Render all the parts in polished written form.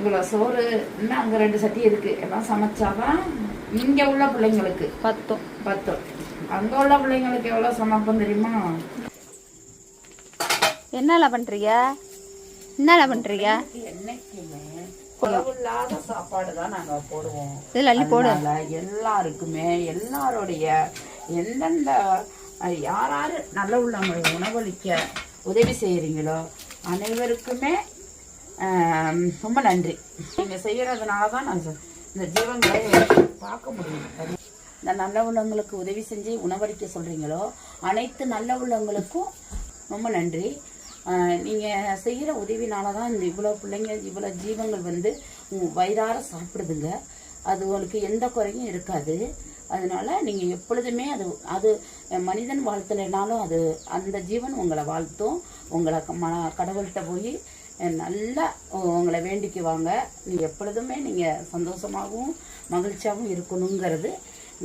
இவ்வளோ சோறு இன்னும் அங்கே 2 சட்டி இருக்குது. எல்லாம் சமைச்சாதான் இங்கே உள்ள பிள்ளைங்களுக்கு பத்தும். அங்கே உள்ள பிள்ளைங்களுக்கு எவ்வளோ சமைப்போம் தெரியுமா? என்னல பண்றீங்க? என்னைக்குமே குழவில்லாத சாப்பாடு தான் நாங்க போடுவோம். எல்லாருக்குமே எல்லாருடைய எந்தெந்த யாராரு நல்ல உள்ளவங்களை உணவளிக்க உதவி செய்யறீங்களோ அனைவருக்குமே ரொம்ப நன்றி. நீங்க செய்யறதுனாலதான் நான் இந்த ஜீவங்களை பார்க்க முடியும். இந்த நல்ல உள்ளவங்களுக்கு உதவி செஞ்சு உணவளிக்க சொல்றீங்களோ அனைத்து நல்ல உள்ளவங்களுக்கும் ரொம்ப நன்றி. நீங்கள் செய்கிற உதவினால தான் இந்த இவ்வளோ பிள்ளைங்க இவ்வளோ ஜீவங்கள் வந்து வயிறார சாப்பிடுதுங்க. அது உங்களுக்கு எந்த குறையும் இருக்காது. அதனால நீங்கள் எப்பொழுதுமே அது மனிதன் வாழ்த்தலைனாலும் அது அந்த ஜீவன் உங்களை வாழ்த்தும். உங்களை கடவுள்கிட்ட போய் நல்லா உங்களை வேண்டிக்குவாங்க. நீங்கள் எப்பொழுதுமே நீங்கள் சந்தோஷமாகவும் மகிழ்ச்சியாகவும் இருக்கணுங்கிறது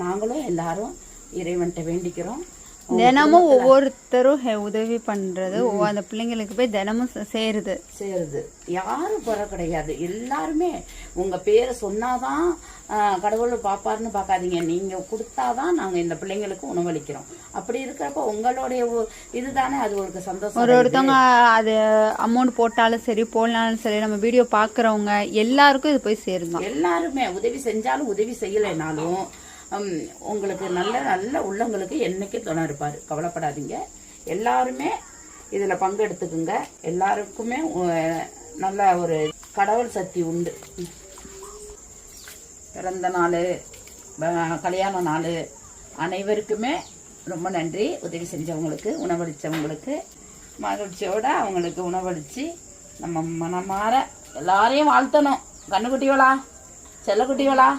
நாங்களும் எல்லாரும் இறைவன்கிட்ட வேண்டிக்கிறோம். தினமும் ஒவ்வொருத்தரும் உதவி பண்றது அந்த பிள்ளைங்களுக்கு போய் தினமும் சேருது. யாரும் குறை கிடையாது. எல்லாருமே உங்க பேரை சொன்னாதான் கடவுள் பாப்பாருன்னு பாக்காதீங்க. நீங்க கொடுத்தாதான் நாங்க இந்த பிள்ளைங்களுக்கு உணவளிக்கிறோம். அப்படி இருக்கிறப்ப உங்களுடைய இதுதானே அது ஒரு சந்தோஷம். ஒருத்தவங்க அது அமௌண்ட் போட்டாலும் சரி போடலாலும் சரி நம்ம வீடியோ பாக்குறவங்க எல்லாருக்கும் இது போய் சேருங்க. எல்லாருமே உதவி செஞ்சாலும் உதவி செய்யலைனாலும் உங்களுக்கு நல்ல நல்ல உள்ளங்களுக்கு என்னைக்கு துணை இருப்பார். கவலைப்படாதீங்க. எல்லாருமே இதில் பங்கெடுத்துக்குங்க. எல்லாருக்குமே நல்ல ஒரு கடவுள் சக்தி உண்டு. பிறந்த நாள் கல்யாண நாள் அனைவருக்குமே ரொம்ப நன்றி. உதவி செஞ்சவங்களுக்கு உணவளித்தவங்களுக்கு மகிழ்ச்சியோடு அவங்களுக்கு உணவளித்து நம்ம மனமாற எல்லாரையும் வாழ்த்தணும். கண்ணுக்குட்டிகளா செல்லக்குட்டிகளா